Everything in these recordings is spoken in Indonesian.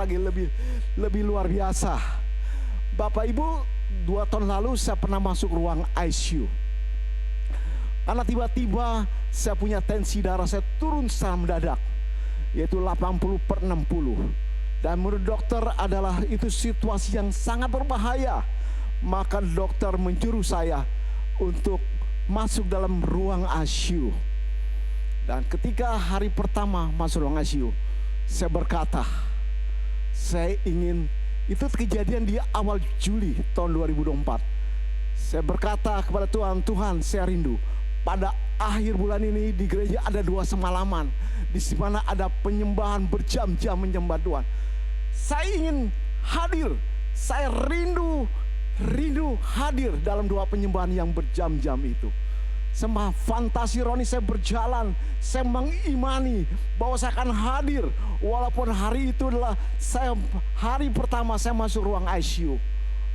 lagi lebih luar biasa. Bapak Ibu, 2 tahun lalu saya pernah masuk ruang ICU. Karena tiba-tiba saya punya tensi darah saya turun secara mendadak, yaitu 80/60. Dan menurut dokter adalah itu situasi yang sangat berbahaya. Maka dokter menyuruh saya untuk masuk dalam ruang ICU. Dan ketika hari pertama masuk ruang ICU, saya berkata, saya ingin, itu kejadian di awal Juli tahun 2024. Saya berkata kepada Tuhan, Tuhan saya rindu pada akhir bulan ini di gereja ada 2 semalaman di mana ada penyembahan berjam-jam menyembah Tuhan. Saya ingin hadir, saya rindu hadir dalam 2 penyembahan yang berjam-jam itu. Sembah fantasi rohani saya berjalan, saya mengimani bahwa saya akan hadir. Walaupun hari itu adalah hari pertama saya masuk ruang ICU,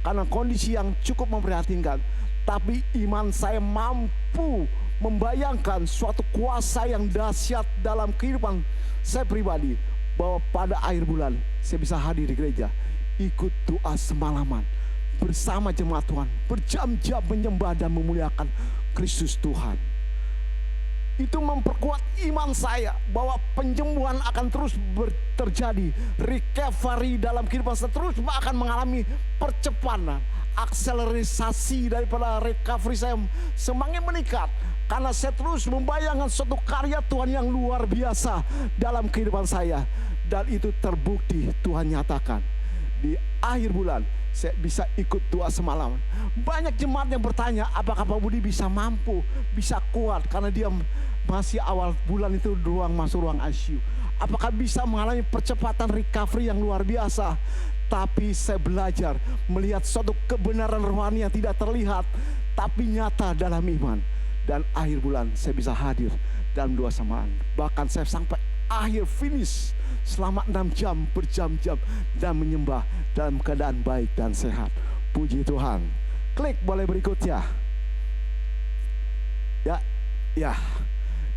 karena kondisi yang cukup memprihatinkan. Tapi iman saya mampu membayangkan suatu kuasa yang dahsyat dalam kehidupan saya pribadi, bahwa pada akhir bulan saya bisa hadir di gereja, ikut doa semalaman bersama jemaat Tuhan, berjam-jam menyembah dan memuliakan Kristus Tuhan. Itu memperkuat iman saya bahwa penyembuhan akan terus terjadi, recovery dalam kehidupan saya terus akan mengalami percepatan, akselerasi daripada recovery saya semakin meningkat, karena saya terus membayangkan suatu karya Tuhan yang luar biasa dalam kehidupan saya. Dan itu terbukti Tuhan nyatakan di akhir bulan saya bisa ikut doa semalam. Banyak jemaat yang bertanya, apakah Pak Budi bisa mampu, bisa kuat, karena dia masih awal bulan itu masuk ruang ICU. Apakah bisa mengalami percepatan recovery yang luar biasa? Tapi saya belajar melihat suatu kebenaran rohani yang tidak terlihat, tapi nyata dalam iman. Dan akhir bulan saya bisa hadir dalam doa samaan. Bahkan saya sampai akhir finish selama 6 jam berjam-jam dan menyembah dalam keadaan baik dan sehat. Puji Tuhan. Klik boleh berikutnya. Ya.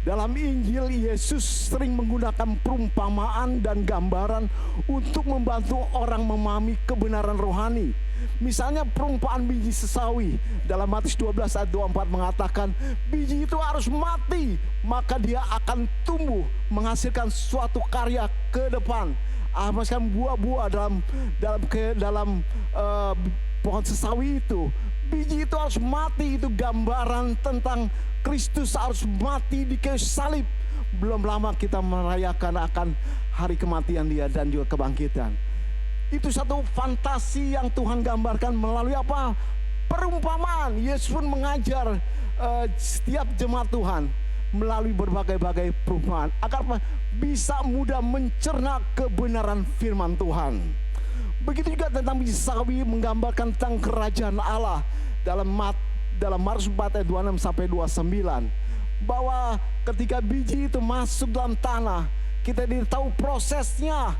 Dalam Injil, Yesus sering menggunakan perumpamaan dan gambaran untuk membantu orang memahami kebenaran rohani. Misalnya perumpamaan biji sesawi dalam Matius 12 ayat 24 mengatakan, biji itu harus mati, maka dia akan tumbuh menghasilkan suatu karya ke depan, menghasilkan buah-buah dalam pohon sesawi itu. Biji itu harus mati, itu gambaran tentang Kristus harus mati di kayu salib. Belum lama kita merayakan akan hari kematian dia dan juga kebangkitan. Itu satu fantasi yang Tuhan gambarkan melalui apa? Perumpamaan. Yesus pun mengajar setiap jemaat Tuhan melalui berbagai-bagai perumpamaan agar bisa mudah mencerna kebenaran firman Tuhan. Begitu juga tentang biji sawi menggambarkan tentang kerajaan Allah dalam Markus 4 ayat 26 sampai 29, bahwa ketika biji itu masuk dalam tanah, kita tahu prosesnya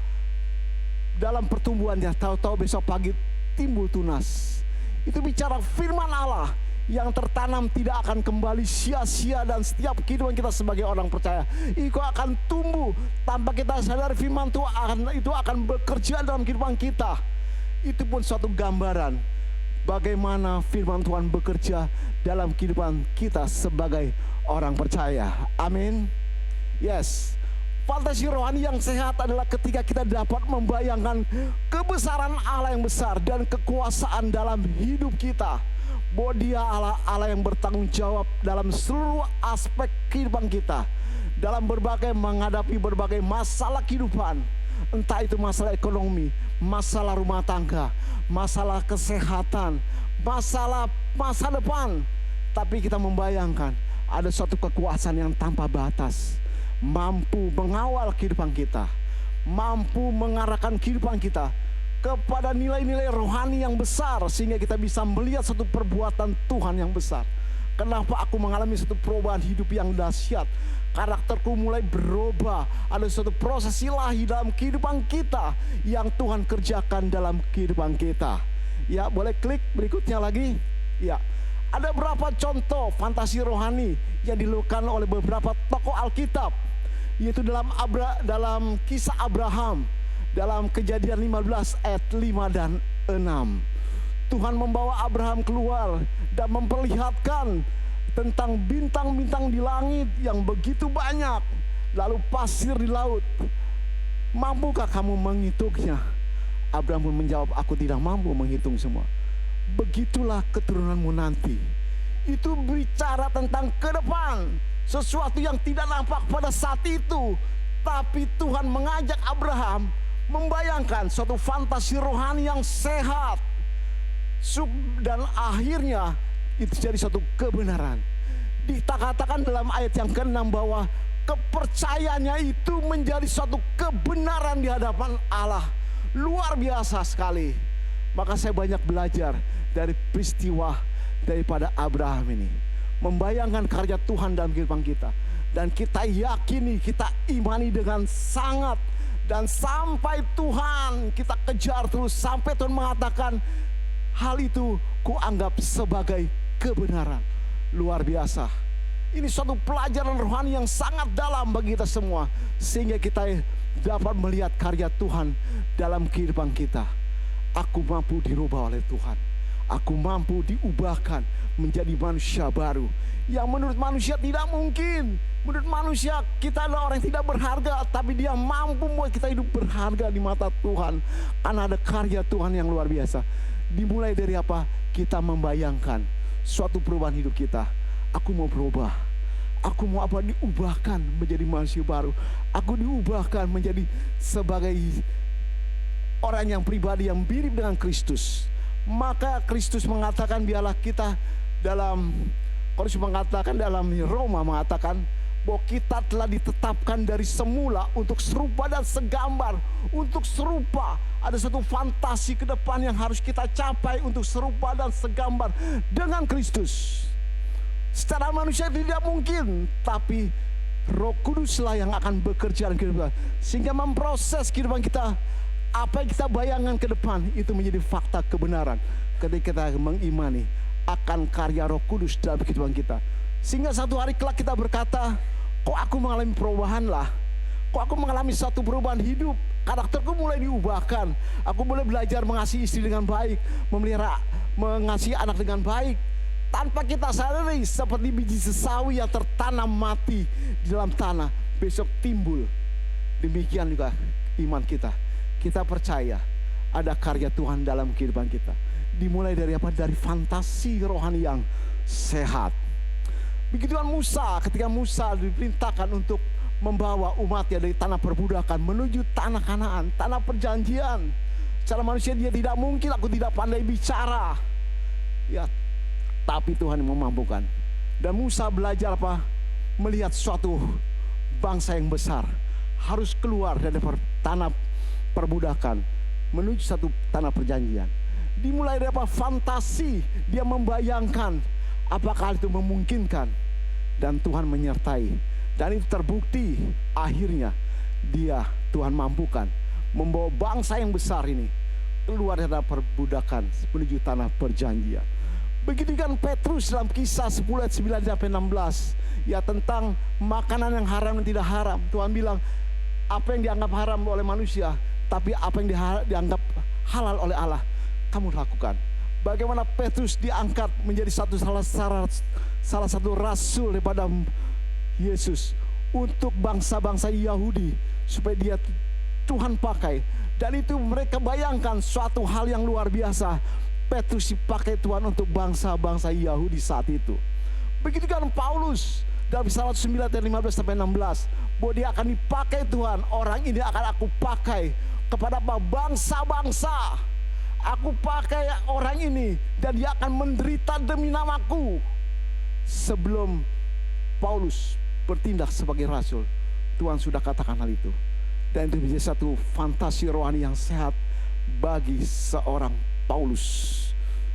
dalam pertumbuhannya, tahu-tahu besok pagi timbul tunas. Itu bicara firman Allah yang tertanam tidak akan kembali sia-sia, dan setiap kehidupan kita sebagai orang percaya itu akan tumbuh tanpa kita sadar. Firman Tuhan itu akan bekerja dalam kehidupan kita. Itu pun suatu gambaran bagaimana firman Tuhan bekerja dalam kehidupan kita sebagai orang percaya. Amin. Yes. Fantasi rohani yang sehat adalah ketika kita dapat membayangkan kebesaran Allah yang besar dan kekuasaan dalam hidup kita. Bahwa dia Allah yang bertanggung jawab dalam seluruh aspek kehidupan kita, dalam menghadapi berbagai masalah kehidupan. Entah itu masalah ekonomi, masalah rumah tangga, masalah kesehatan, masalah masa depan. Tapi kita membayangkan ada suatu kekuasaan yang tanpa batas, mampu mengawal kehidupan kita, mampu mengarahkan kehidupan kita kepada nilai-nilai rohani yang besar, sehingga kita bisa melihat satu perbuatan Tuhan yang besar. Kenapa aku mengalami satu perubahan hidup yang dahsyat? Karakterku mulai berubah. Ada suatu proses ilahi dalam kehidupan kita yang Tuhan kerjakan dalam kehidupan kita. Ya, boleh klik berikutnya lagi. Ya, ada beberapa contoh fantasi rohani yang dilakukan oleh beberapa tokoh Alkitab, yaitu dalam kisah Abraham, Dalam Kejadian 15 ayat 5 dan 6, Tuhan membawa Abraham keluar dan memperlihatkan tentang bintang-bintang di langit yang begitu banyak, lalu pasir di laut. Mampukah kamu menghitungnya? Abraham pun menjawab, aku tidak mampu menghitung semua. Begitulah keturunanmu nanti. Itu bicara tentang ke depan, sesuatu yang tidak nampak pada saat itu. Tapi Tuhan mengajak Abraham membayangkan suatu fantasi rohani yang sehat, dan akhirnya itu jadi suatu kebenaran. Dikatakan dalam ayat yang ke-6 bahwa kepercayaannya itu menjadi suatu kebenaran di hadapan Allah. Luar biasa sekali. Maka saya banyak belajar dari peristiwa daripada Abraham ini, membayangkan karya Tuhan dalam kehidupan kita. Dan kita yakini, kita imani dengan sangat. Dan sampai Tuhan kita kejar terus, sampai Tuhan mengatakan hal itu kuanggap sebagai kebenaran. Luar biasa. Ini suatu pelajaran rohani yang sangat dalam bagi kita semua, sehingga kita dapat melihat karya Tuhan dalam kehidupan kita. Aku mampu dirubah oleh Tuhan. Aku mampu diubahkan menjadi manusia baru yang menurut manusia tidak mungkin. Menurut manusia kita adalah orang yang tidak berharga, tapi Dia mampu membuat kita hidup berharga di mata Tuhan, karena ada karya Tuhan yang luar biasa. Dimulai dari apa? Kita membayangkan suatu perubahan hidup kita. Aku mau berubah. Aku mau apa? Diubahkan menjadi manusia baru. Aku diubahkan menjadi sebagai orang yang pribadi yang mirip dengan Kristus. Maka Kristus mengatakan, biarlah kita dalam Kristus mengatakan dalam Roma mengatakan bahwa kita telah ditetapkan dari semula untuk serupa dan segambar. Untuk serupa, ada satu fantasi ke depan yang harus kita capai untuk serupa dan segambar dengan Kristus. Secara manusia tidak mungkin, tapi Roh Kuduslah yang akan bekerja dalam kehidupan, sehingga memproses kehidupan kita. Apa yang kita bayangkan ke depan itu menjadi fakta kebenaran ketika kita mengimani akan karya Roh Kudus dalam kehidupan kita. Sehingga satu hari kelak kita berkata, kok aku mengalami perubahan lah, kok aku mengalami satu perubahan hidup, karakterku mulai diubahkan, aku mulai belajar mengasihi istri dengan baik, mengasihi anak dengan baik. Tanpa kita sadari, seperti biji sesawi yang tertanam mati di dalam tanah, besok timbul. Demikian juga iman kita. Kita percaya ada karya Tuhan dalam kehidupan kita. Dimulai dari apa? Dari fantasi rohani yang sehat. Begituan Musa, ketika Musa diperintahkan untuk membawa umatnya dari tanah perbudakan menuju tanah Kanaan, tanah perjanjian. Secara manusia dia tidak mungkin, aku tidak pandai bicara. Ya, tapi Tuhan yang memampukan. Dan Musa belajar apa? Melihat suatu bangsa yang besar harus keluar dari tanah perbudakan menuju satu tanah perjanjian. Dimulai dari apa? Fantasi. Dia membayangkan apakah itu memungkinkan, dan Tuhan menyertai. Dan itu terbukti. Akhirnya Tuhan mampukan membawa bangsa yang besar ini keluar dari tanah perbudakan menuju tanah perjanjian. Begitu kan Petrus dalam Kisah 10 ayat 9 sampai 16, ya, tentang makanan yang haram dan tidak haram. Tuhan bilang apa yang dianggap haram oleh manusia, tapi apa yang dianggap halal oleh Allah, kamu lakukan. Bagaimana Petrus diangkat menjadi salah satu rasul daripada Yesus untuk bangsa-bangsa Yahudi, supaya dia Tuhan pakai. Dan itu mereka bayangkan suatu hal yang luar biasa. Petrus dipakai Tuhan untuk bangsa-bangsa Yahudi saat itu. Begitu kan Paulus dalam Kisah 9 ayat 15 sampai 16, bahwa dia akan dipakai Tuhan. Orang ini akan aku pakai kepada bangsa-bangsa. Aku pakai orang ini dan dia akan menderita demi namaku. Sebelum Paulus bertindak sebagai rasul, Tuhan sudah katakan hal itu. Dan itu menjadi satu fantasi rohani yang sehat bagi seorang Paulus,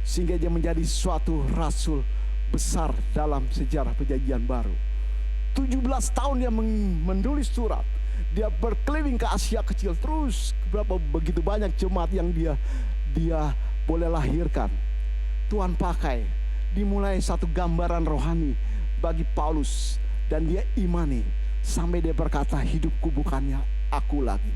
sehingga dia menjadi suatu rasul besar dalam sejarah perjanjian baru. 17 tahun dia menulis surat. Dia berkeliling ke Asia kecil terus. Begitu banyak jemaat yang dia boleh lahirkan. Tuhan pakai. Dimulai satu gambaran rohani bagi Paulus, dan dia imani sampai dia berkata, hidupku bukannya aku lagi.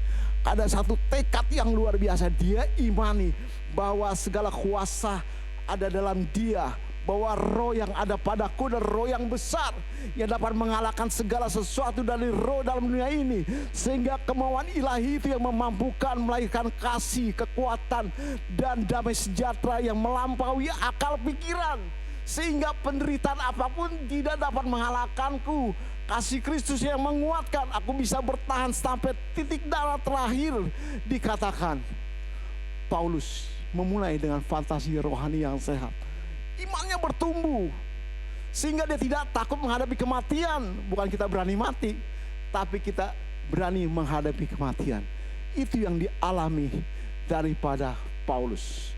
Ada satu tekad yang luar biasa. Dia imani bahwa segala kuasa ada dalam dia, bahwa roh yang ada padaku dan roh yang besar yang dapat mengalahkan segala sesuatu dari roh dalam dunia ini. Sehingga kemauan ilahi itu yang memampukan melahirkan kasih, kekuatan, dan damai sejahtera yang melampaui akal pikiran. Sehingga penderitaan apapun tidak dapat mengalahkanku. Kasih Kristus yang menguatkan, aku bisa bertahan sampai titik darah terakhir. Dikatakan Paulus memulai dengan fantasi rohani yang sehat. Imannya bertumbuh sehingga dia tidak takut menghadapi kematian. Bukan kita berani mati, tapi kita berani menghadapi kematian. Itu yang dialami daripada Paulus.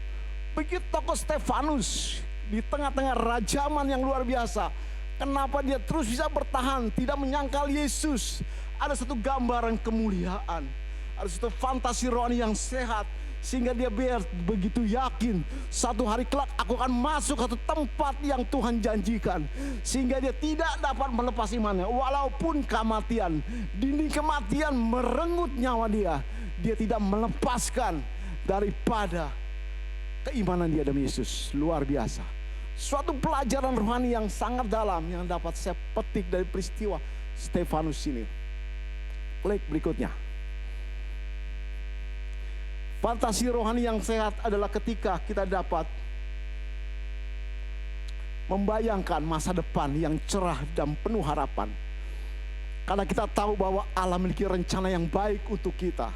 Begitu tokoh Stefanus di tengah-tengah rajaman yang luar biasa. Kenapa dia terus bisa bertahan, tidak menyangkal Yesus? Ada satu gambaran kemuliaan, ada satu fantasi rohani yang sehat, sehingga dia begitu yakin satu hari kelak aku akan masuk satu tempat yang Tuhan janjikan. Sehingga dia tidak dapat melepas imannya, walaupun kematian, dinding kematian merenggut nyawa dia, dia tidak melepaskan daripada keimanan dia demi Yesus. Luar biasa. Suatu pelajaran rohani yang sangat dalam yang dapat saya petik dari peristiwa Stefanus ini. Klik berikutnya. Fantasi rohani yang sehat adalah ketika kita dapat membayangkan masa depan yang cerah dan penuh harapan. Karena kita tahu bahwa Allah memiliki rencana yang baik untuk kita.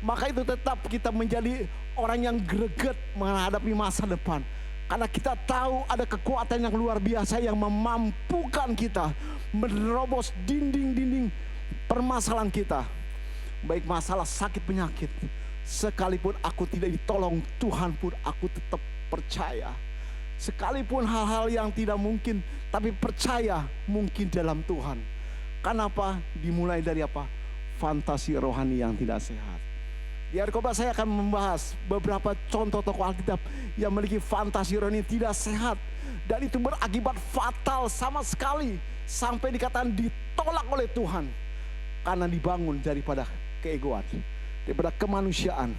Maka itu tetap kita menjadi orang yang greget menghadapi masa depan. Karena kita tahu ada kekuatan yang luar biasa yang memampukan kita menerobos dinding-dinding permasalahan kita. Baik masalah sakit penyakit, sekalipun aku tidak ditolong Tuhan pun aku tetap percaya. Sekalipun hal-hal yang tidak mungkin, tapi percaya mungkin dalam Tuhan. Kenapa? Dimulai dari apa? Fantasi rohani yang tidak sehat. Di hari khotbah saya akan membahas beberapa contoh tokoh Alkitab yang memiliki fantasi rohani tidak sehat. Dan itu berakibat fatal sama sekali. Sampai dikatakan ditolak oleh Tuhan. Karena dibangun daripada keegoan, daripada kemanusiaan,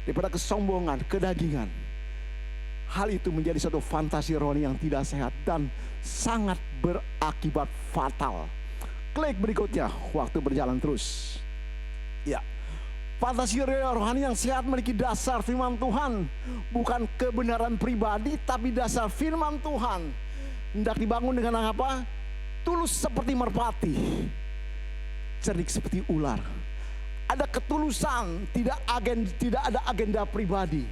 daripada kesombongan, kedagingan. Hal itu menjadi satu fantasi rohani yang tidak sehat dan sangat berakibat fatal. Klik berikutnya, waktu berjalan terus. Ya. Fantasi rohani yang sehat memiliki dasar firman Tuhan. Bukan kebenaran pribadi, tapi dasar firman Tuhan. Hendak dibangun dengan apa? Tulus seperti merpati, cerdik seperti ular. Ada ketulusan, tidak ada agenda pribadi.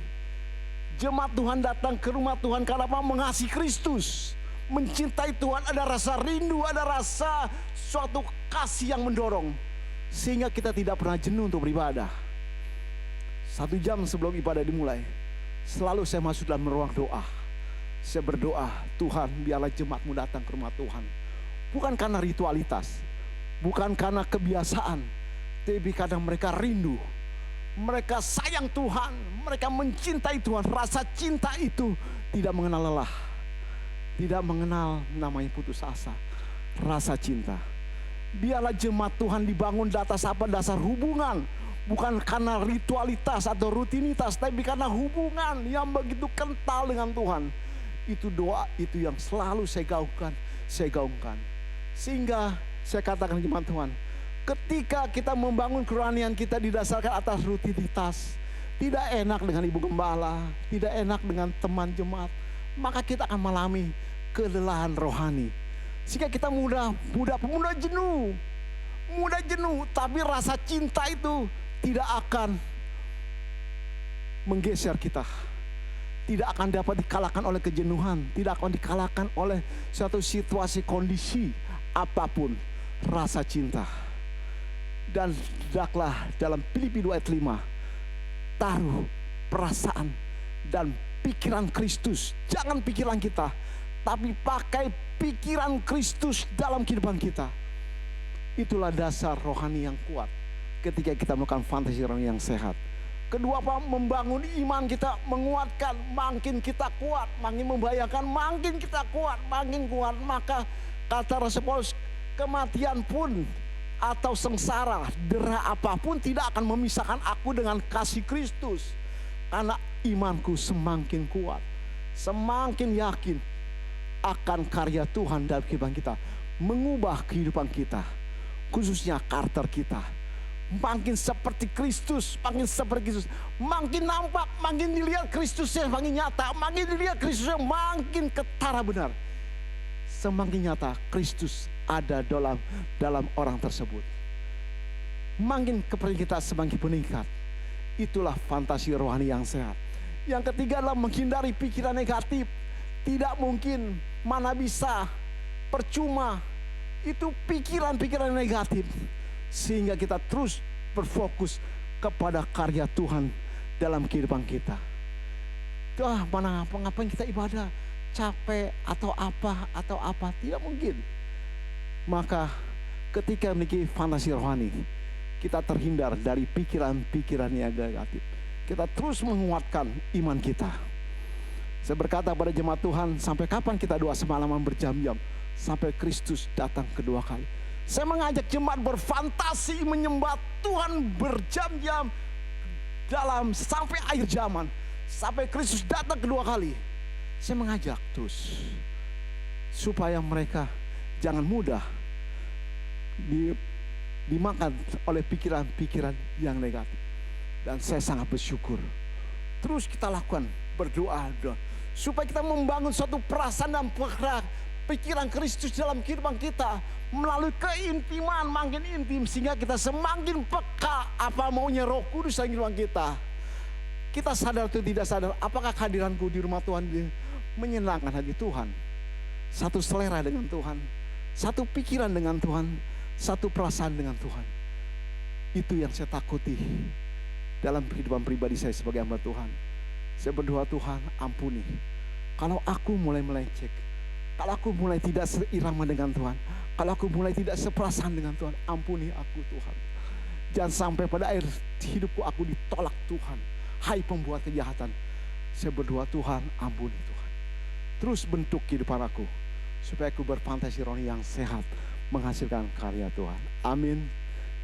Jemaat Tuhan datang ke rumah Tuhan karena apa? Mengasihi Kristus, mencintai Tuhan. Ada rasa rindu, ada rasa suatu kasih yang mendorong. Sehingga kita tidak pernah jenuh untuk beribadah. 1 jam sebelum ibadah dimulai, selalu saya masuk dalam ruang doa. Saya berdoa, Tuhan biarlah jemaatmu datang ke rumah Tuhan. Bukan karena ritualitas, bukan karena kebiasaan, tapi karena mereka rindu. Mereka sayang Tuhan, mereka mencintai Tuhan. Rasa cinta itu tidak mengenal lelah, tidak mengenal namanya putus asa. Rasa cinta. Biarlah jemaat Tuhan dibangun di atas apa? Dasar hubungan. Bukan karena ritualitas atau rutinitas, tapi karena hubungan yang begitu kental dengan Tuhan. Itu doa itu yang selalu saya gaungkan. Sehingga saya katakan jemaat Tuhan, ketika kita membangun kerohanian kita didasarkan atas rutinitas, tidak enak dengan ibu gembala, tidak enak dengan teman jemaat, maka kita akan mengalami kelelahan rohani. Sehingga kita mudah jenuh. Tapi rasa cinta itu tidak akan menggeser kita. Tidak akan dapat dikalahkan oleh kejenuhan. Tidak akan dikalahkan oleh suatu situasi kondisi apapun. Rasa cinta. Dan hendaklah dalam Filipi 2 ayat 5, taruh perasaan dan pikiran Kristus. Jangan pikiran kita, tapi pakai pikiran Kristus dalam kehidupan kita. Itulah dasar rohani yang kuat ketika kita melakukan fantasi rohani yang sehat. Kedua, apa? Membangun iman kita, menguatkan. Makin kita kuat, makin membayangkan, makin kita kuat, makin kuat. Maka kata Rasul Paulus, kematian pun atau sengsara, dera apapun tidak akan memisahkan aku dengan kasih Kristus. Karena imanku semakin kuat, semakin yakin akan karya Tuhan dalam kehidupan kita, mengubah kehidupan kita, khususnya karakter kita. Makin seperti Kristus, makin seperti Kristus, makin nampak, makin dilihat Kristusnya makin nyata, makin dilihat Kristusnya makin ketara benar. Semakin nyata Kristus ada dalam orang tersebut. Makin kepercayaan kita semakin meningkat. Itulah fantasi rohani yang sehat. Yang ketiga adalah menghindari pikiran negatif. Tidak mungkin, mana bisa, percuma. Itu pikiran-pikiran negatif. Sehingga kita terus berfokus kepada karya Tuhan dalam kehidupan kita. Mana ngapain kita ibadah, capek atau apa, tidak mungkin. Maka ketika memiliki fantasi rohani, kita terhindar dari pikiran-pikiran yang negatif. Kita terus menguatkan iman kita. Saya berkata pada jemaat Tuhan, sampai kapan kita doa semalaman berjam-jam sampai Kristus datang kedua kali? Saya mengajak jemaat berfantasi menyembah Tuhan berjam-jam sampai akhir zaman, sampai Kristus datang kedua kali. Saya mengajak terus supaya mereka jangan mudah dimakan oleh pikiran-pikiran yang negatif. Dan saya sangat bersyukur. Terus kita lakukan berdoa supaya kita membangun suatu perasaan dan pikiran Kristus dalam kehidupan kita melalui keintiman, makin intim, sehingga kita semakin peka apa maunya Roh Kudus dalam kehidupan kita. Kita sadar atau tidak sadar, apakah kehadiranku di rumah Tuhan menyenangkan hati Tuhan? Satu selera dengan Tuhan, satu pikiran dengan Tuhan, satu perasaan dengan Tuhan. Itu yang saya takuti dalam kehidupan pribadi saya sebagai hamba Tuhan. Saya berdoa, Tuhan ampuni kalau aku mulai melenceng, kalau aku mulai tidak seirama dengan Tuhan, kalau aku mulai tidak seperasaan dengan Tuhan. Ampuni aku Tuhan. Jangan sampai pada akhir hidupku aku ditolak Tuhan. Hai pembuat kejahatan. Saya berdoa, Tuhan ampuni Tuhan. Terus bentuk kehidupan aku supaya aku berfantasi rohani yang sehat, menghasilkan karya Tuhan. Amin.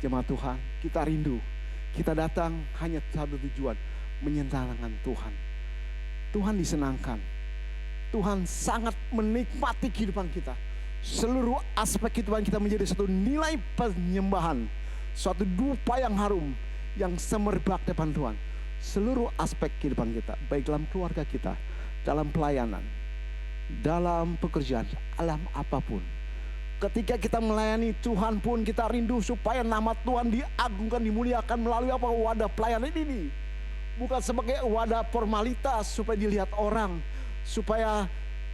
Jemaat Tuhan, kita rindu, kita datang hanya satu tujuan, menyenangkan Tuhan. Tuhan disenangkan. Tuhan sangat menikmati kehidupan kita. Seluruh aspek kehidupan kita menjadi satu nilai penyembahan, suatu dupa yang harum, yang semerbak depan Tuhan. Seluruh aspek kehidupan kita, baik dalam keluarga kita, dalam pelayanan, dalam pekerjaan, dalam apapun. Ketika kita melayani Tuhan pun kita rindu supaya nama Tuhan diagungkan, dimuliakan melalui apa? Wadah pelayanan ini. Bukan sebagai wadah formalitas supaya dilihat orang, supaya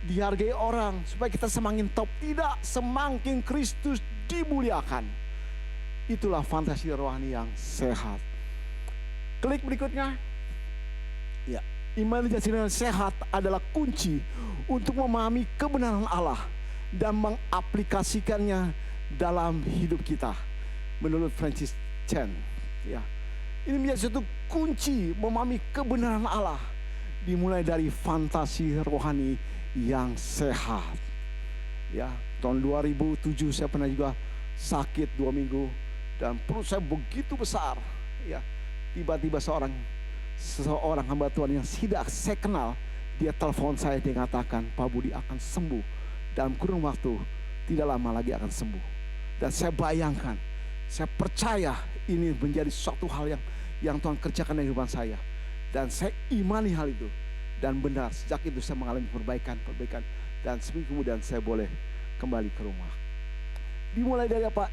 dihargai orang, supaya kita semakin top. Tidak, semakin Kristus dimuliakan. Itulah fantasi rohani yang sehat. Klik berikutnya. Ya, iman yang sehat adalah kunci untuk memahami kebenaran Allah dan mengaplikasikannya dalam hidup kita. Menurut Francis Chan, ya, ini menjadi satu kunci memahami kebenaran Allah. Dimulai dari fantasi rohani yang sehat. Ya, tahun 2007 saya pernah juga sakit 2 minggu dan perut saya begitu besar. Ya, tiba-tiba seseorang hamba Tuhan yang tidak saya kenal, dia telepon saya, dia mengatakan, Pak Budi akan sembuh dalam kurun waktu, tidak lama lagi akan sembuh. Dan saya bayangkan, saya percaya ini menjadi suatu hal yang Tuhan kerjakan dalam kehidupan saya. Dan saya imani hal itu. Dan benar, sejak itu saya mengalami perbaikan. Dan seminggu kemudian saya boleh kembali ke rumah. Dimulai dari apa?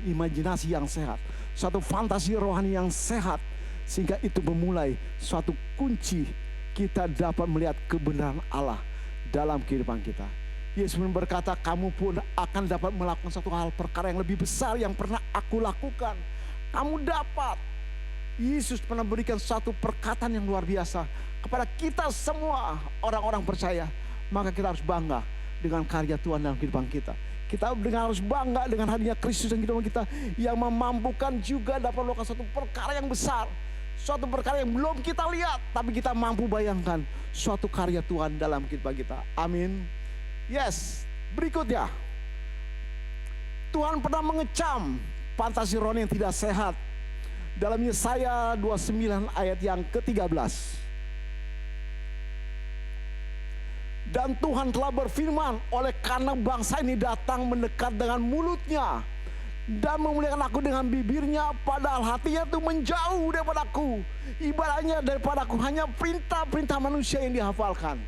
Imajinasi yang sehat, suatu fantasi rohani yang sehat, sehingga itu memulai suatu kunci kita dapat melihat kebenaran Allah dalam kehidupan kita. Yesus berkata, kamu pun akan dapat melakukan satu hal perkara yang lebih besar yang pernah aku lakukan. Kamu dapat. Yesus pernah berikan suatu perkataan yang luar biasa kepada kita semua orang-orang percaya. Maka kita harus bangga dengan karya Tuhan dalam kehidupan kita. Kita harus bangga dengan hadirnya Kristus dalam kehidupan kita, yang memampukan juga dapat melakukan suatu perkara yang besar, suatu perkara yang belum kita lihat, tapi kita mampu bayangkan suatu karya Tuhan dalam kehidupan kita. Amin. Yes, berikutnya Tuhan pernah mengecam fantasi rohani yang tidak sehat. Dalam Yesaya 29 ayat yang ke-13. Dan Tuhan telah berfirman, oleh karena bangsa ini datang mendekat dengan mulutnya dan memuliakan aku dengan bibirnya, padahal hatinya itu menjauh daripadaku. Ibadahnya daripadaku hanya perintah-perintah manusia yang dihafalkan.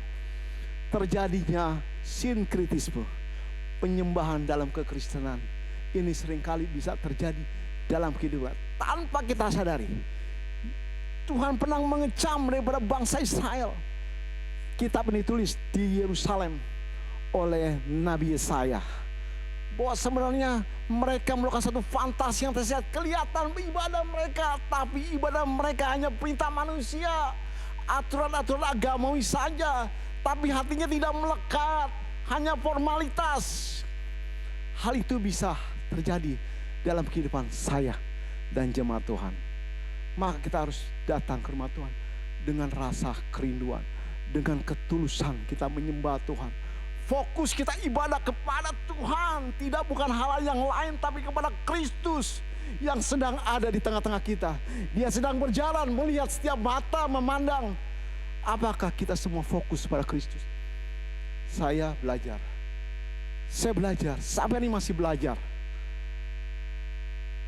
Terjadinya sinkritisme, penyembahan dalam kekristenan. Ini seringkali bisa terjadi dalam kehidupan tanpa kita sadari. Tuhan pernah mengecam daripada bangsa Israel. Kitab ini ditulis di Yerusalem oleh Nabi Yesaya, bahwa sebenarnya mereka melakukan satu fantasi yang tersirat. Kelihatan ibadah mereka, tapi ibadah mereka hanya perintah manusia, aturan-aturan agamawi saja, tapi hatinya tidak melekat, hanya formalitas. Hal itu bisa terjadi dalam kehidupan saya dan jemaat Tuhan. Maka kita harus datang ke rumah Tuhan dengan rasa kerinduan, dengan ketulusan kita menyembah Tuhan. Fokus kita ibadah kepada Tuhan, tidak bukan hal yang lain, tapi kepada Kristus yang sedang ada di tengah-tengah kita. Dia sedang berjalan, melihat setiap mata memandang. Apakah kita semua fokus pada Kristus? Saya belajar, sampai ini masih belajar.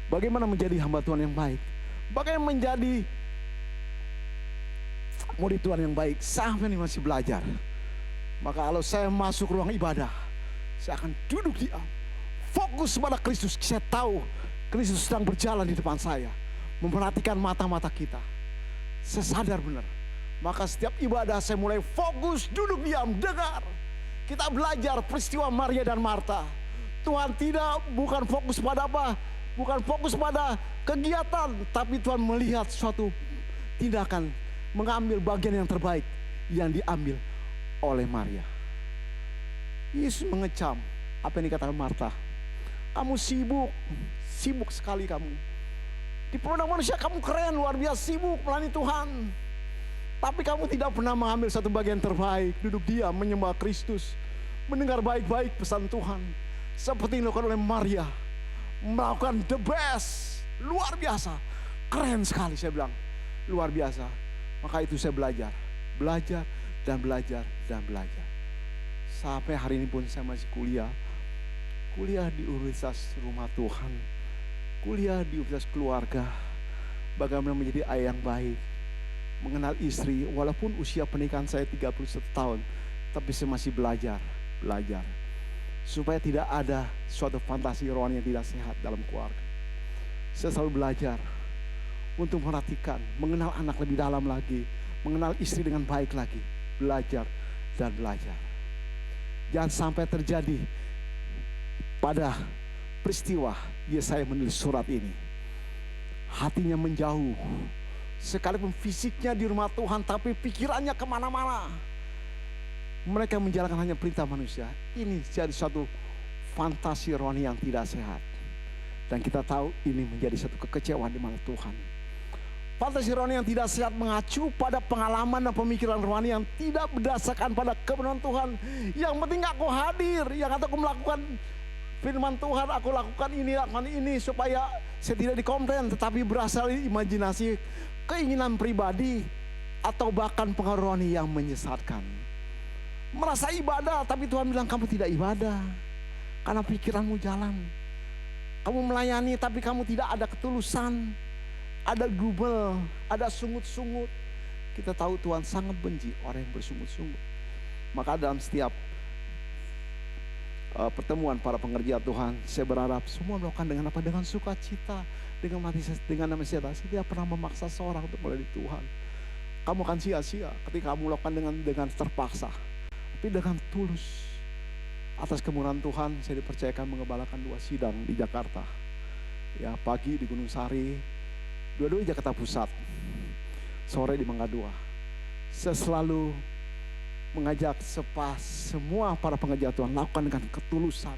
Bagaimana menjadi hamba Tuhan yang baik? Bagaimana menjadi murid Tuhan yang baik? Sampai ini masih belajar. Maka kalau saya masuk ruang ibadah, saya akan duduk diam, fokus pada Kristus. Saya tahu Kristus sedang berjalan di depan saya, memperhatikan mata-mata kita. Saya sadar benar. Maka setiap ibadah saya mulai fokus, duduk diam, dengar. Kita belajar peristiwa Maria dan Marta. Tuhan bukan fokus pada apa, bukan fokus pada kegiatan, tapi Tuhan melihat suatu tindakan, mengambil bagian yang terbaik yang diambil oleh Maria. Yesus mengecam apa yang dikatakan Marta. Kamu sibuk sekali kamu. Di pandang manusia kamu keren, luar biasa sibuk melayani Tuhan. Tapi kamu tidak pernah mengambil satu bagian terbaik, duduk diam menyembah Kristus, mendengar baik-baik pesan Tuhan. Seperti yang dilakukan oleh Maria, melakukan the best, luar biasa, keren sekali saya bilang, luar biasa. Maka itu saya belajar dan belajar. Sampai hari ini pun saya masih kuliah di Universitas Rumah Tuhan, kuliah di Universitas Keluarga, bagaimana menjadi ayah yang baik, mengenal istri. Walaupun usia pernikahan saya 31 tahun, tapi saya masih belajar supaya tidak ada suatu fantasi rohani yang tidak sehat dalam keluarga. Saya selalu belajar untuk memperhatikan, mengenal anak lebih dalam lagi, mengenal istri dengan baik lagi, belajar. Jangan sampai terjadi pada peristiwa Yesaya menulis surat ini, hatinya menjauh, sekalipun fisiknya di rumah Tuhan, tapi pikirannya kemana-mana. Mereka menjalankan hanya perintah manusia. Ini jadi suatu fantasi rohani yang tidak sehat. Dan kita tahu ini menjadi satu kekecewaan di mana Tuhan. Fantasi rohani yang tidak sehat mengacu pada pengalaman dan pemikiran rohani yang tidak berdasarkan pada kebenaran Tuhan. Yang penting aku hadir, yang kata aku melakukan firman Tuhan, aku lakukan ini supaya saya tidak dikomplain, tetapi berasal dari imajinasi, keinginan pribadi, atau bahkan pengaruh rohani yang menyesatkan. Merasa ibadah, tapi Tuhan bilang kamu tidak ibadah karena pikiranmu jalan. Kamu melayani, tapi kamu tidak ada ketulusan, ada gubel, ada sungut-sungut. Kita tahu Tuhan sangat benci orang yang bersungut-sungut. Maka dalam setiap pertemuan para pengerja Tuhan, saya berharap semua melakukan dengan apa? Dengan sukacita, dengan nama saya tidak pernah memaksa seorang untuk melayani Tuhan. Kamu akan sia-sia ketika kamu melakukan dengan terpaksa. Tapi dengan tulus. Atas kemurahan Tuhan, saya dipercayakan mengembalakan 2 sidang di Jakarta. Ya, pagi di Gunung Sari, dua-duanya Jakarta Pusat, sore di Mangga 2. Saya selalu mengajak semua para pengerja Tuhan lakukan dengan ketulusan,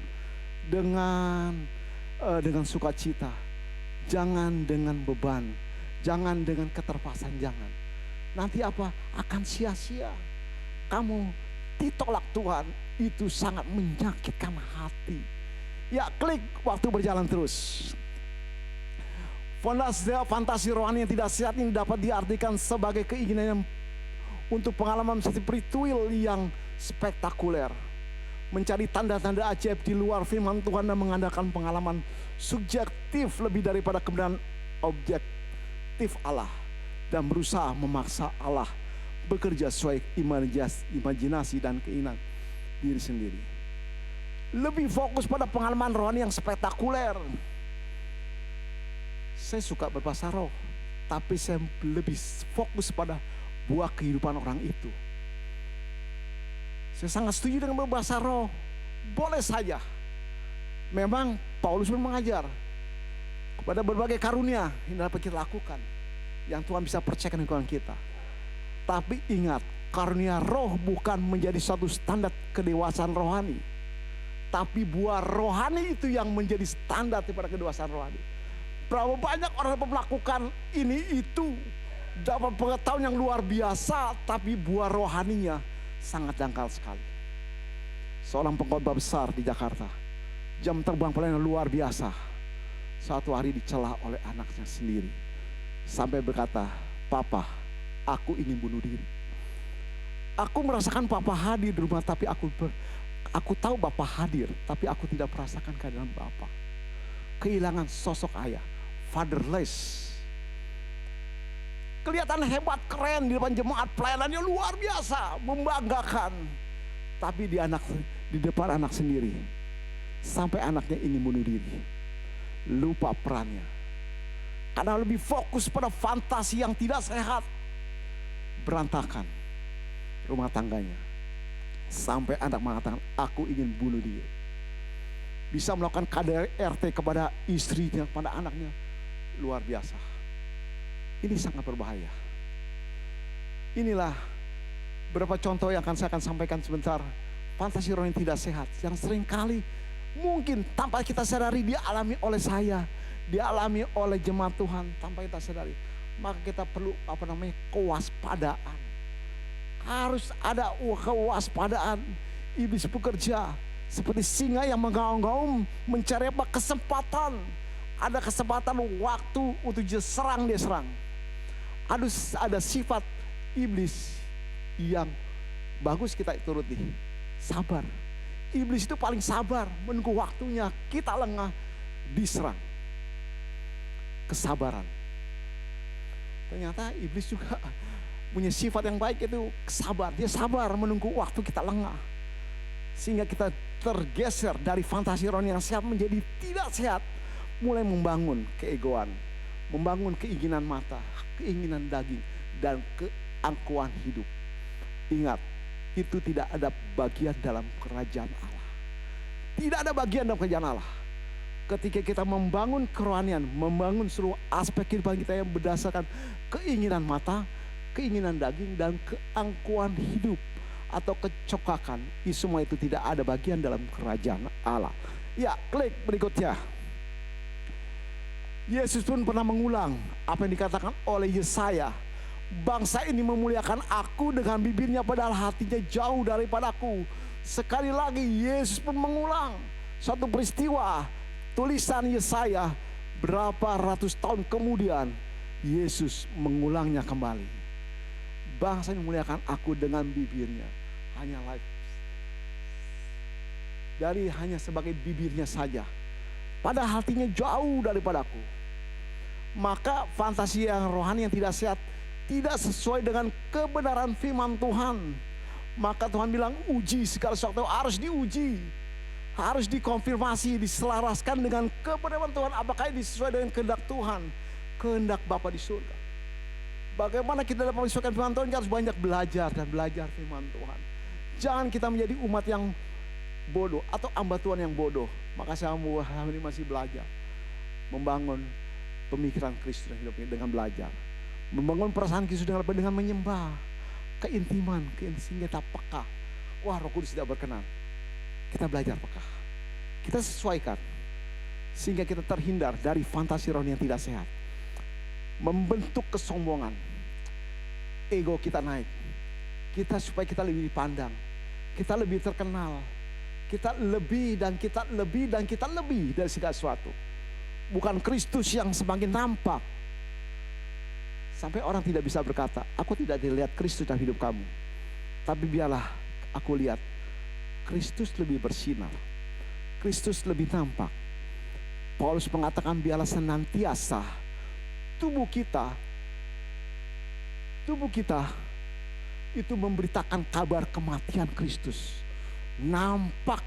dengan sukacita, jangan dengan beban, jangan dengan keterpaksaan, jangan. Nanti apa? Akan sia-sia. Kamu ditolak Tuhan, itu sangat menyakitkan hati. Ya, klik, waktu berjalan terus. Fantasi rohani yang tidak sehat ini dapat diartikan sebagai keinginan untuk pengalaman spiritual yang spektakuler, mencari tanda-tanda ajaib di luar firman Tuhan dan mengandalkan pengalaman subjektif lebih daripada kebenaran objektif Allah, dan berusaha memaksa Allah bekerja sesuai imajinasi dan keinginan diri sendiri. Lebih fokus pada pengalaman rohani yang spektakuler. Saya suka berbahasa roh, tapi saya lebih fokus pada buah kehidupan orang itu. Saya sangat setuju dengan berbahasa roh. Boleh saja. Memang Paulus pun mengajar kepada berbagai karunia yang dapat kita lakukan, yang Tuhan bisa percayakan kepada kita. Tapi ingat, karunia roh bukan menjadi suatu standar kedewasaan rohani, tapi buah rohani itu yang menjadi standar daripada kedewasaan rohani. Berapa banyak orang dapat melakukan ini itu, dapat pengetahuan yang luar biasa, tapi buah rohaninya sangat dangkal sekali. Seorang pengkhotbah besar di Jakarta, jam terbang pelayanan luar biasa, suatu hari dicela oleh anaknya sendiri, sampai berkata, "Papa, aku ingin bunuh diri. Aku merasakan Papa hadir di rumah, tapi aku tahu Bapak hadir, tapi aku tidak merasakan kehadiran Bapak." Kehilangan sosok ayah, fatherless. Kelihatan hebat, keren di depan jemaat, pelayanannya luar biasa, membanggakan. Tapi di depan anak sendiri, sampai anaknya ingin bunuh diri. Lupa perannya. Karena lebih fokus pada fantasi yang tidak sehat. Berantakan rumah tangganya. Sampai anak mengatakan, "Aku ingin bunuh diri." Bisa melakukan KDRT kepada istrinya, kepada anaknya. Luar biasa. Ini sangat berbahaya. Inilah beberapa contoh yang saya akan sampaikan sebentar. Fantasi rohani tidak sehat yang seringkali mungkin tanpa kita sadari dialami oleh saya, dialami oleh jemaat Tuhan tanpa kita sadari. Maka kita perlu kewaspadaan. Harus ada kewaspadaan. Iblis bekerja seperti singa yang menggaung-gaung mencari kesempatan. Ada kesempatan waktu untuk dia serang. Ada sifat iblis yang bagus kita turuti. Sabar. Iblis itu paling sabar, menunggu waktunya kita lengah diserang. Kesabaran. Ternyata iblis juga punya sifat yang baik, itu sabar. Dia sabar menunggu waktu kita lengah, sehingga kita tergeser dari fantasi rohani yang sehat menjadi tidak sehat. Mulai membangun keegoan, membangun keinginan mata, keinginan daging, dan keangkuhan hidup. Ingat, itu tidak ada bagian dalam kerajaan Allah. Tidak ada bagian dalam kerajaan Allah. Ketika kita membangun kerohanian, membangun seluruh aspek kehidupan kita yang berdasarkan keinginan mata, keinginan daging, dan keangkuhan hidup atau kecokakan, semua itu tidak ada bagian dalam kerajaan Allah. Ya, klik berikutnya. Yesus pun pernah mengulang apa yang dikatakan oleh Yesaya. "Bangsa ini memuliakan aku dengan bibirnya, padahal hatinya jauh daripadaku." Sekali lagi Yesus pun mengulang satu peristiwa, tulisan Yesaya berapa ratus tahun kemudian. Yesus mengulangnya kembali. Bangsa ini memuliakan aku dengan bibirnya, hanya hanya sebagai bibirnya saja, padahal hatinya jauh daripadaku. Maka fantasi yang rohani yang tidak sehat tidak sesuai dengan kebenaran firman Tuhan. Maka Tuhan bilang, uji segala sesuatu, harus diuji, harus dikonfirmasi, diselaraskan dengan kebenaran Tuhan. Apakah ini sesuai dengan kehendak Tuhan, kehendak Bapa di surga. Bagaimana kita dapat menyesuaikan firman Tuhan? Kita harus banyak belajar dan belajar firman Tuhan. Jangan kita menjadi umat yang bodoh atau hamba Tuhan yang bodoh. Maka saya ini masih belajar membangun pemikiran Kristus hidupnya dengan belajar, membangun perasaan Kristus dengan menyembah, keintiman, sehingga kita peka. Wah, Roh Kudus tidak berkenan. Kita belajar peka, kita sesuaikan, sehingga kita terhindar dari fantasi rohani yang tidak sehat. Membentuk kesombongan, ego kita naik, supaya kita lebih dipandang, kita lebih terkenal, Kita lebih dan kita lebih dan kita lebih dari segala sesuatu. Bukan Kristus yang semakin nampak. Sampai orang tidak bisa berkata, aku tidak dilihat Kristus dalam hidup kamu. Tapi biarlah aku lihat Kristus lebih bersinar. Kristus lebih nampak. Paulus mengatakan biarlah senantiasa tubuh kita itu memberitakan kabar kematian Kristus. Nampak,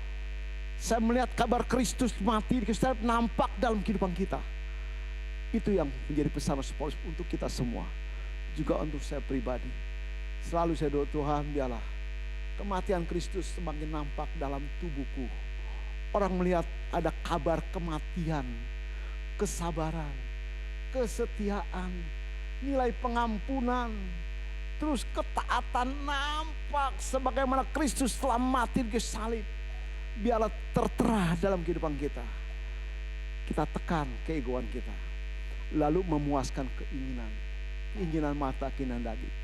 saya melihat kabar Kristus mati, Kristus nampak dalam kehidupan kita. Itu yang menjadi pesan Paulus untuk kita semua, juga untuk saya pribadi. Selalu saya doa, Tuhan biarlah kematian Kristus semakin nampak dalam tubuhku. Orang melihat ada kabar kematian, kesabaran, kesetiaan, nilai pengampunan, terus ketaatan nampak sebagaimana Kristus telah mati di salib. Biarlah tertera dalam kehidupan kita. Kita tekan keegoan kita, lalu memuaskan keinginan mata, keinginan daging.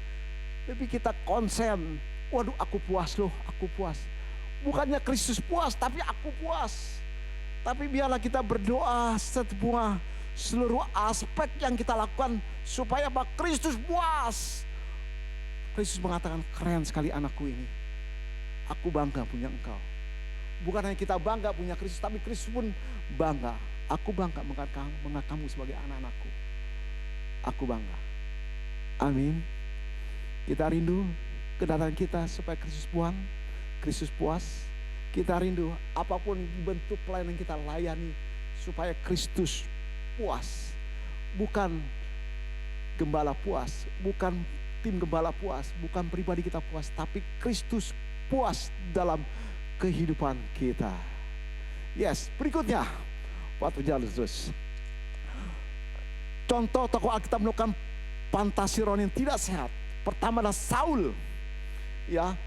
Tapi kita konsen, waduh aku puas loh, aku puas. Bukannya Kristus puas, tapi aku puas. Tapi biarlah kita berdoa seluruh aspek yang kita lakukan supaya apa? Kristus puas. Kristus mengatakan, keren sekali anakku ini. Aku bangga punya engkau. Bukan hanya kita bangga punya Kristus, tapi Kristus pun bangga. Aku bangga mengangkat kamu sebagai anak-anakku. Aku bangga. Amin. Kita rindu kedatangan kita supaya Kristus puas. Kita rindu apapun bentuk pelayanan kita layani supaya Kristus puas. Bukan gembala puas, bukan tim gembala puas, bukan pribadi kita puas, tapi Kristus puas dalam kehidupan kita. Yes, berikutnya waktu jalan terus. Contoh tokoh Alkitab melakukan fantasi rohani yang tidak sehat. Pertama adalah Saul. Ya,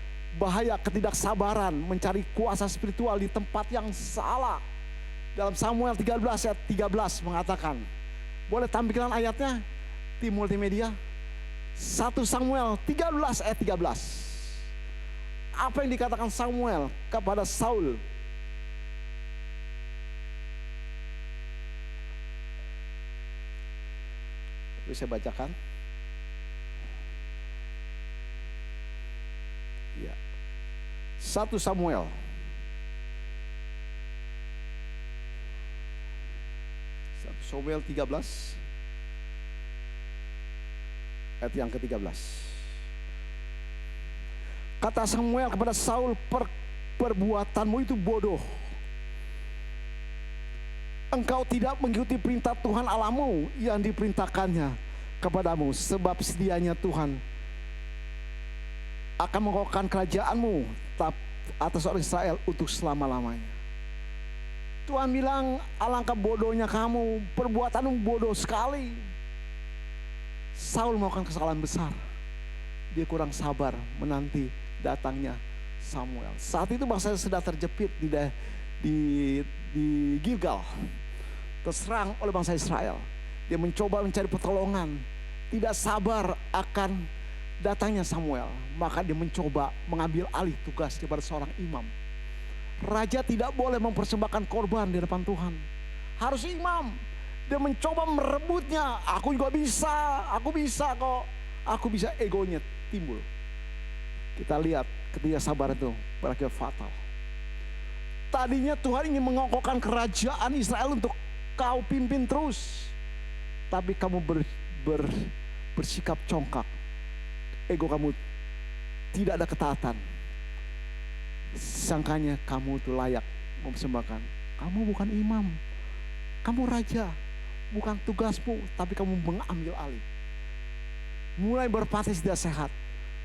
bahaya ketidaksabaran mencari kuasa spiritual di tempat yang salah. Dalam Samuel 13 ayat 13 mengatakan, boleh tampilkan ayatnya tim multimedia? 1 Samuel 13 ayat 13. Apa yang dikatakan Samuel kepada Saul? Bisa saya bacakan. Ya. 1 Samuel. Samuel 13 ayat yang ke-13. Kata Samuel kepada Saul, perbuatanmu itu bodoh. Engkau tidak mengikuti perintah Tuhan Allahmu yang diperintahkannya kepadamu, sebab sedianya Tuhan akan mengokohkan kerajaanmu atas orang Israel untuk selama-lamanya. Tuhan bilang, alangkah bodohnya kamu, perbuatanmu bodoh sekali. Saul melakukan kesalahan besar. Dia kurang sabar menanti datangnya Samuel. Saat itu bangsa sedang terjepit di Gilgal, terserang oleh bangsa Israel. Dia mencoba mencari pertolongan, tidak sabar akan datangnya Samuel. Maka dia mencoba mengambil alih tugas daripada seorang imam. Raja tidak boleh mempersembahkan korban di depan Tuhan, harus imam. Dia mencoba merebutnya. Aku juga bisa, aku bisa kok, aku bisa. Egonya timbul. Kita lihat ketidaksabaran itu berakhir fatal. Tadinya Tuhan ingin mengokohkan kerajaan Israel untuk kau pimpin terus, tapi kamu bersikap congkak. Ego kamu tidak ada ketaatan. Sangkanya kamu itu layak mempersembahkan. Kamu bukan imam, kamu raja. Bukan tugasmu, tapi kamu mengambil alih. Mulai berpatih tidak sehat,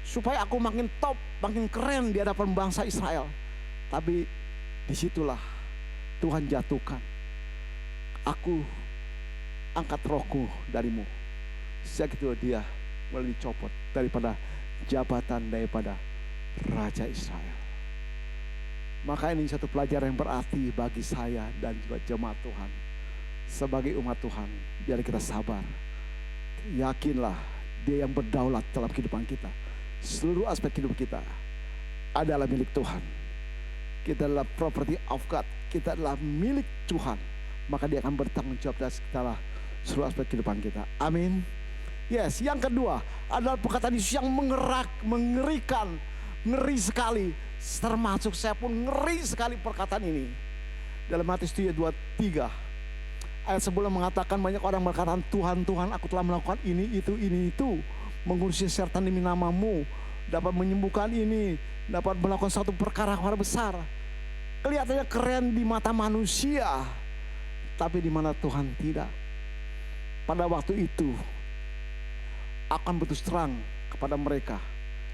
supaya aku makin top, makin keren di hadapan bangsa Israel. Tapi disitulah Tuhan jatuhkan. Aku angkat rohku darimu. Sejak itu dia mulai dicopot daripada jabatan daripada Raja Israel. Maka ini satu pelajaran yang berarti bagi saya dan juga jemaat Tuhan. Sebagai umat Tuhan, biar kita sabar. Yakinlah Dia yang berdaulat dalam kehidupan kita. Seluruh aspek hidup kita adalah milik Tuhan. Kita adalah property of God. Kita adalah milik Tuhan. Maka dia akan bertanggung jawab atas kita seluruh aspek kehidupan kita. Amin. Yes, yang kedua adalah perkataan Yesus yang mengerikan, ngeri sekali. Termasuk saya pun ngeri sekali perkataan ini. Dalam Matius 7:23 ayat sebelum mengatakan, banyak orang berkata, Tuhan, Tuhan, aku telah melakukan ini, itu, mengusir setan demi namamu, dapat menyembuhkan ini, dapat melakukan satu perkara besar. Kelihatannya keren di mata manusia, tapi di mana Tuhan tidak. Pada waktu itu akan berterus terang kepada mereka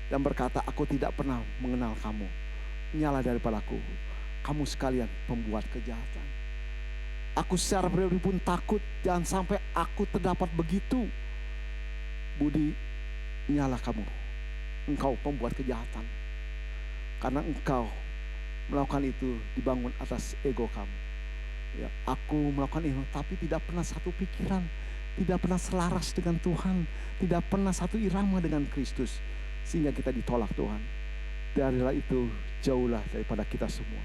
dan berkata, aku tidak pernah mengenal kamu, nyala daripadaku, kamu sekalian pembuat kejahatan. Aku secara pribadi pun takut, jangan sampai aku terdapat begitu. Budi, nyala kamu, engkau pembuat kejahatan, karena engkau melakukan itu dibangun atas ego kamu. Ya, aku melakukan itu, tapi tidak pernah satu pikiran, tidak pernah selaras dengan Tuhan, tidak pernah satu irama dengan Kristus, sehingga kita ditolak Tuhan. Darilah itu, jauhlah daripada kita semua.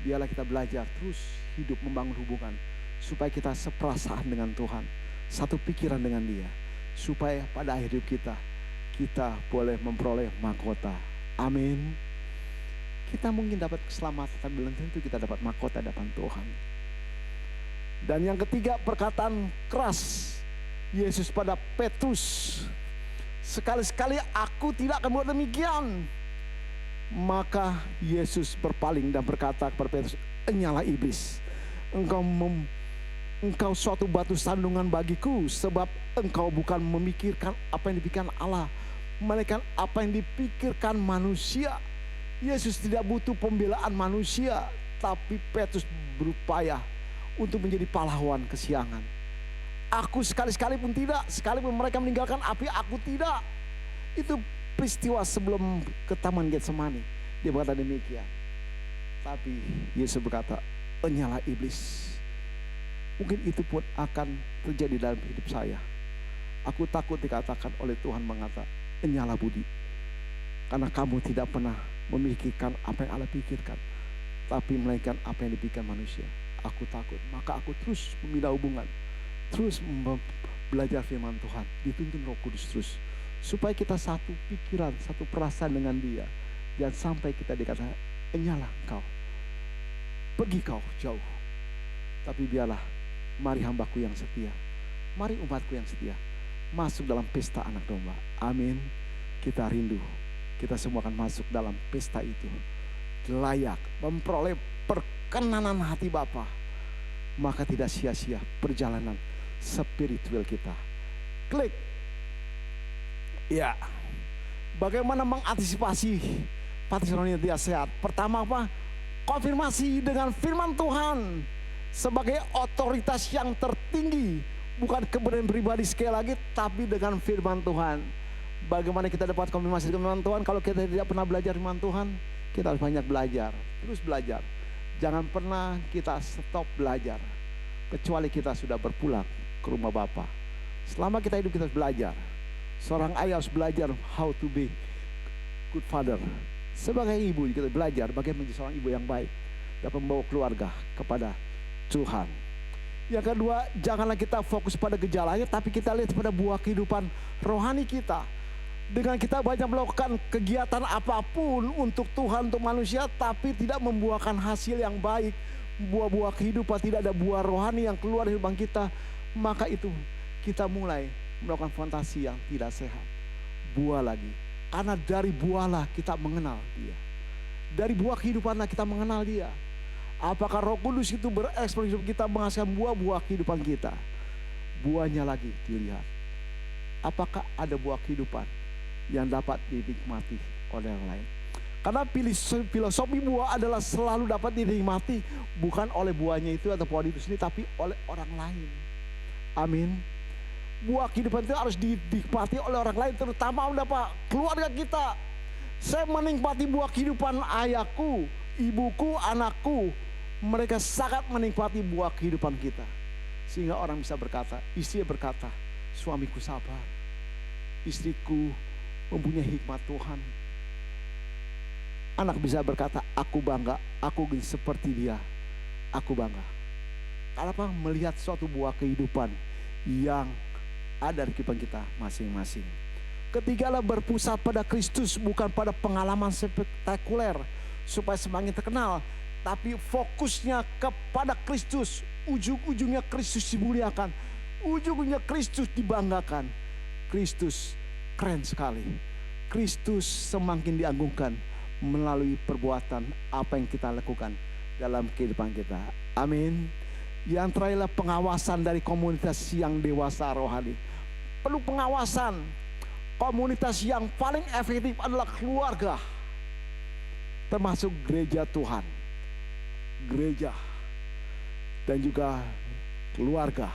Biarlah kita belajar terus hidup membangun hubungan, supaya kita seperasaan dengan Tuhan, satu pikiran dengan Dia, supaya pada akhir hidup kita boleh memperoleh mahkota. Amin. Kita mungkin dapat keselamatan, tapi belum tentu kita dapat mahkota depan Tuhan. Dan yang ketiga, perkataan keras Yesus pada Petrus. Sekali-sekali aku tidak akan buat demikian. Maka Yesus berpaling dan berkata kepada Petrus, enyalah iblis, engkau suatu batu sandungan bagiku, sebab engkau bukan memikirkan apa yang dipikirkan Allah, melainkan apa yang dipikirkan manusia. Yesus tidak butuh pembelaan manusia, tapi Petrus berupaya untuk menjadi pahlawan kesiangan. Aku sekali-sekali pun tidak, sekalipun mereka meninggalkan api, aku tidak. Itu peristiwa sebelum ke Taman Getsemani. Dia berkata demikian. Tapi Yesus berkata, enyalah iblis. Mungkin itu pun akan terjadi dalam hidup saya. Aku takut dikatakan oleh Tuhan mengatakan, enyalah Budi, karena kamu tidak pernah memikirkan apa yang Allah pikirkan, tapi melainkan apa yang dipikirkan manusia. Aku takut, maka aku terus membina hubungan, terus belajar firman Tuhan, dituntun Roh Kudus terus, supaya kita satu pikiran, satu perasaan dengan Dia. Jangan sampai kita dikatakan, enyalah engkau, pergi kau jauh. Tapi biarlah, mari hambaku yang setia, mari umatku yang setia, masuk dalam pesta anak domba. Amin. Kita rindu, kita semua akan masuk dalam pesta itu, layak memperoleh perkenanan hati Bapa. Maka tidak sia-sia perjalanan spiritual kita. Klik. Ya. Bagaimana mengantisipasi patisronia tidak sehat? Pertama apa? Konfirmasi dengan firman Tuhan sebagai otoritas yang tertinggi, bukan kebenaran pribadi sekali lagi, tapi dengan firman Tuhan. Bagaimana kita dapat konfirmasi dengan firman Tuhan? Kalau kita tidak pernah belajar firman Tuhan, kita harus banyak belajar, terus belajar. Jangan pernah kita stop belajar, kecuali kita sudah berpulang ke rumah Bapa. Selama kita hidup kita harus belajar. Seorang ayah harus belajar how to be good father. Sebagai ibu kita belajar bagaimana menjadi seorang ibu yang baik, dapat membawa keluarga kepada Tuhan. Yang kedua, janganlah kita fokus pada gejalanya, tapi kita lihat pada buah kehidupan rohani kita. Dengan kita banyak melakukan kegiatan apapun untuk Tuhan, untuk manusia, tapi tidak membuahkan hasil yang baik, buah-buah kehidupan, tidak ada buah rohani yang keluar dari kehidupan kita, maka itu kita mulai melakukan fantasi yang tidak sehat. Buah lagi, karena dari buahlah kita mengenal Dia. Dari buah kehidupanlah kita mengenal Dia. Apakah Roh Kudus itu berekspresi hidup kita, menghasilkan buah-buah kehidupan kita? Buahnya lagi dilihat. Apakah ada buah kehidupan yang dapat dinikmati oleh yang lain? Karena filosofi buah adalah selalu dapat dinikmati bukan oleh buahnya itu atau pohon itu sendiri, tapi oleh orang lain. Amin. Buah kehidupan itu harus dinikmati oleh orang lain, terutama oleh keluarga kita. Saya menikmati buah kehidupan ayahku, ibuku, anakku. Mereka sangat menikmati buah kehidupan kita, sehingga orang bisa berkata, istri berkata, suamiku sabar, istriku mempunyai hikmat Tuhan. Anak bisa berkata, aku bangga Aku ingin seperti dia. Aku bangga. Kenapa? Melihat suatu buah kehidupan yang ada di kehidupan kita masing-masing. Ketigalah berpusat pada Kristus, bukan pada pengalaman spektakuler supaya semakin terkenal, tapi fokusnya kepada Kristus. Ujung-ujungnya Kristus dimuliakan, ujung-ujungnya Kristus dibanggakan. Kristus keren sekali. Kristus semakin diagungkan melalui perbuatan apa yang kita lakukan dalam kehidupan kita. Amin. Yang terakhirlah pengawasan dari komunitas yang dewasa rohani. Perlu pengawasan. Komunitas yang paling efektif adalah keluarga, termasuk gereja Tuhan, gereja dan juga keluarga.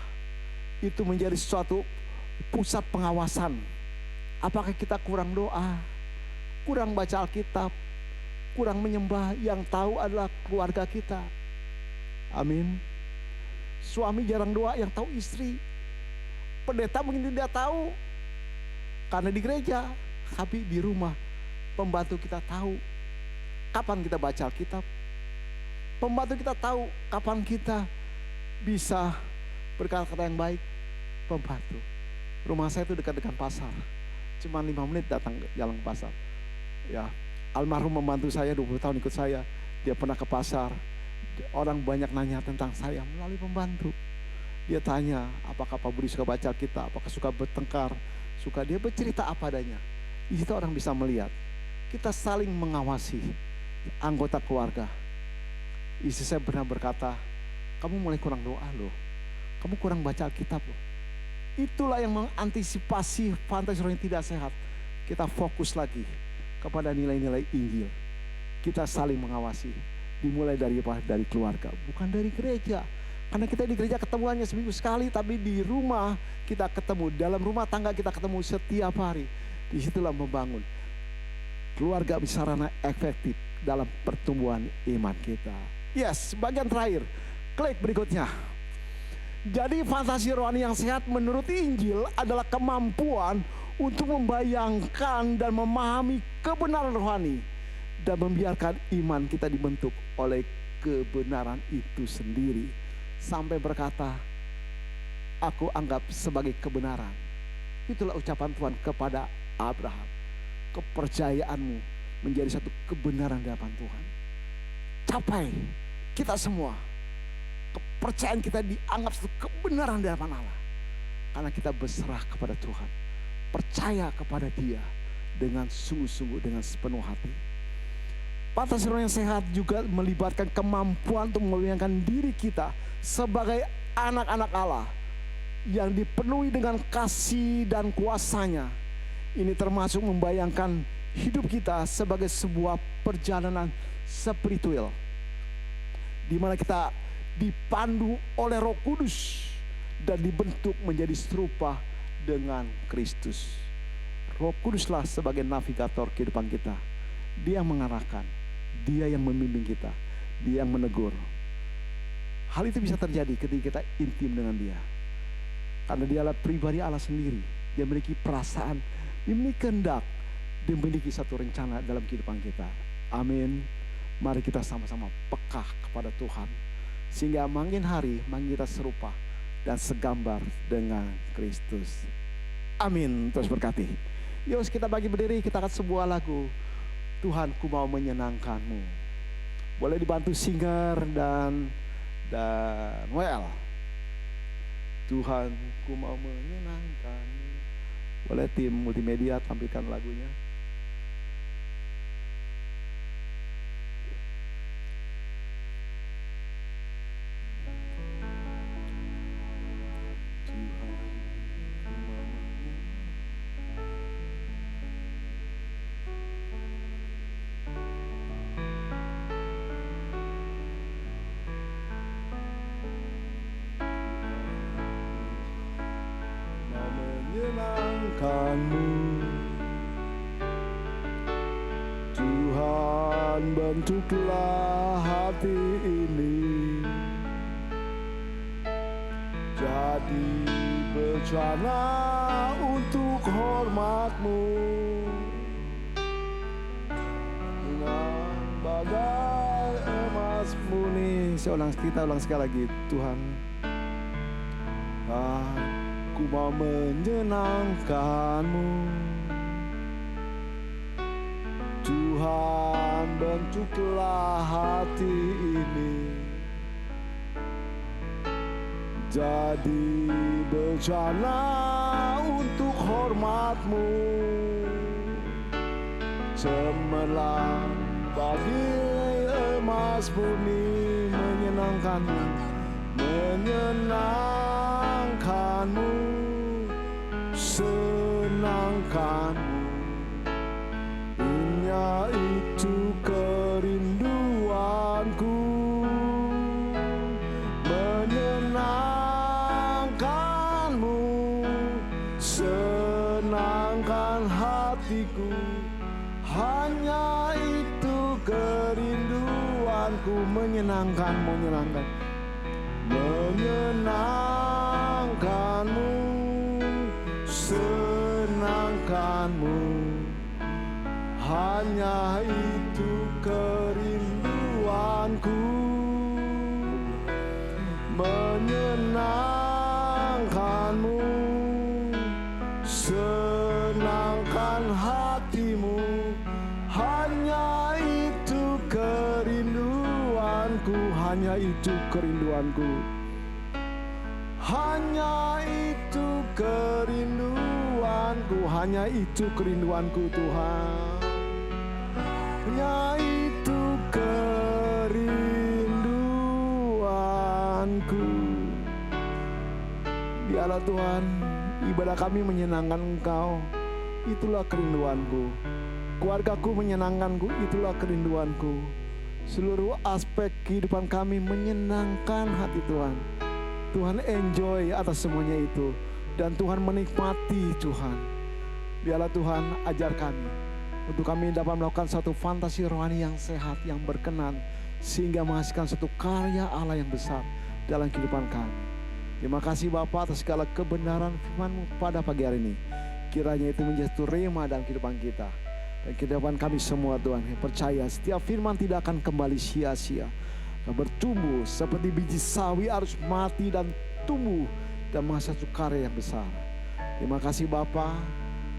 Itu menjadi suatu pusat pengawasan. Apakah kita kurang doa, kurang baca Alkitab, kurang menyembah? Yang tahu adalah keluarga kita. Amin. Suami jarang doa, yang tahu istri. Pendeta mungkin tidak tahu karena di gereja, tapi di rumah pembantu kita tahu kapan kita baca Alkitab. Pembantu kita tahu kapan kita bisa berkata-kata yang baik. Pembantu. Rumah saya itu dekat dengan pasar, cuma 5 menit datang jalan ke pasar. Ya, almarhum membantu saya 20 tahun ikut saya. Dia pernah ke pasar. Orang banyak nanya tentang saya melalui pembantu. Dia tanya, apakah Pak Budi suka baca Alkitab, apakah suka bertengkar, suka. Dia bercerita apa adanya. Di situ orang bisa melihat. Kita saling mengawasi anggota keluarga. Istri saya pernah berkata, kamu mulai kurang doa loh, kamu kurang baca Alkitab loh. Itulah yang mengantisipasi fantasi roh yang tidak sehat. Kita fokus lagi kepada nilai-nilai Injil. Kita saling mengawasi. Dimulai dari apa? Dari keluarga, bukan dari gereja. Karena kita di gereja ketemu hanya seminggu sekali, tapi di rumah kita ketemu, dalam rumah tangga kita ketemu setiap hari. Disitulah membangun keluarga sarana efektif dalam pertumbuhan iman kita. Yes, bagian terakhir, klik berikutnya. Jadi fantasi rohani yang sehat menurut Injil adalah kemampuan untuk membayangkan dan memahami kebenaran rohani dan membiarkan iman kita dibentuk oleh kebenaran itu sendiri. Sampai berkata, aku anggap sebagai kebenaran. Itulah ucapan Tuhan kepada Abraham. Kepercayaanmu menjadi satu kebenaran di hadapan Tuhan. Capai kita semua. Kepercayaan kita dianggap satu kebenaran di hadapan Allah. Karena kita berserah kepada Tuhan. Percaya kepada Dia dengan sungguh-sungguh, dengan sepenuh hati. Fantasi roh yang sehat juga melibatkan kemampuan untuk membayangkan diri kita sebagai anak-anak Allah yang dipenuhi dengan kasih dan kuasa-Nya. Ini termasuk membayangkan hidup kita sebagai sebuah perjalanan spiritual, di mana kita dipandu oleh Roh Kudus dan dibentuk menjadi serupa dengan Kristus. Roh Kuduslah sebagai navigator kehidupan kita. Dia yang mengarahkan, Dia yang membimbing kita, Dia yang menegur. Hal itu bisa terjadi ketika kita intim dengan Dia. Karena Dialah pribadi Allah sendiri. Dia memiliki perasaan, Dia memiliki kehendak, Dia memiliki satu rencana dalam kehidupan kita. Amin. Mari kita sama-sama peka kepada Tuhan, sehingga makin hari makin kita serupa dan segambar dengan Kristus. Amin. Terus berkati. Yuk kita bagi berdiri, kita akan sebuah lagu. Tuhan, ku mau menyenangkanmu. Boleh dibantu singer dan well. Tuhan, ku mau menyenangkanmu. Boleh tim multimedia tampilkan lagunya. Tuhan, bentuklah hati ini jadi bencana untuk hormat-Mu, dengan bagai emas murni. Kita ulang sekali lagi. Tuhan, aku mau menyenangkan-Mu. Tuhan, bentuklah hati ini jadi bencana untuk hormat-Mu. Cemerlang bagi emas murni, menyenangkan-Mu, menyenangkan-Mu, senangkan-Mu. Hanya itu kerinduanku, menyenangkan-Mu, senangkan hatiku. Hanya itu kerinduanku, menyenangkan-Mu, menyenangkan-Mu, senangkan-Mu. Hanya itu kerinduanku, menyenangkan-Mu, senangkan hatimu. Hanya itu kerinduanku, hanya itu kerinduanku, hanya itu kerinduanku, hanya itu kerinduanku Tuhan. Hanya itu kerinduanku. Biarlah Tuhan, ibadah kami menyenangkan Engkau, itulah kerinduanku. Keluargaku menyenangkanku, itulah kerinduanku. Seluruh aspek kehidupan kami menyenangkan hati Tuhan. Tuhan enjoy atas semuanya itu. Dan Tuhan menikmati Tuhan. Biarlah Tuhan ajar kami, untuk kami dapat melakukan satu fantasi rohani yang sehat, yang berkenan, sehingga menghasilkan satu karya Allah yang besar dalam kehidupan kami. Terima kasih Bapa atas segala kebenaran firman-Mu pada pagi hari ini. Kiranya itu menjadi satu rema dalam kehidupan kita dan kehidupan kami semua Tuhan, yang percaya setiap firman tidak akan kembali sia-sia, akan bertumbuh seperti biji sawi, harus mati dan tumbuh dan menghasilkan satu karya yang besar. Terima kasih Bapa,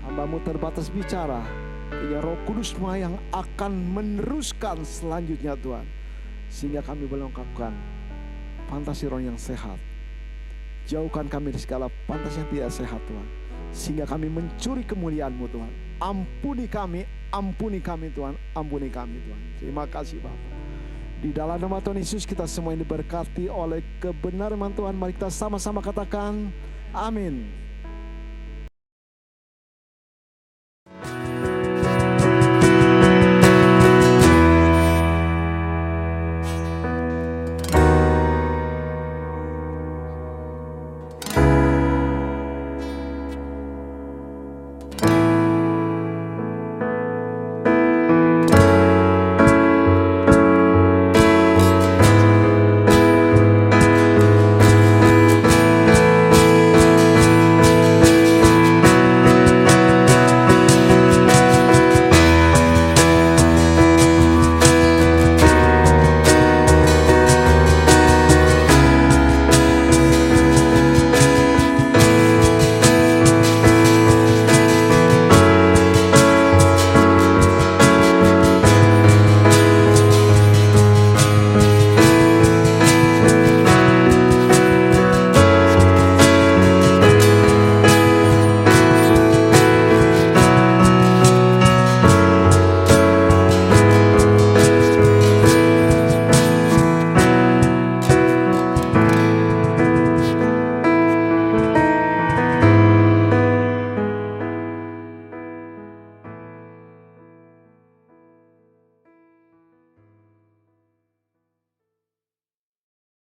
hamba-Mu terbatas bicara, hanya Roh Kudus-Mu yang akan meneruskan selanjutnya Tuhan, sehingga kami boleh melakukan fantasi roh yang sehat. Jauhkan kami dari segala fantasi yang tidak sehat Tuhan, sehingga kami mencuri kemuliaan-Mu Tuhan. Ampuni kami Tuhan, ampuni kami Tuhan. Terima kasih Bapa. Di dalam nama Tuhan Yesus kita semua yang diberkati oleh kebenaran Tuhan. Mari kita sama-sama katakan amin.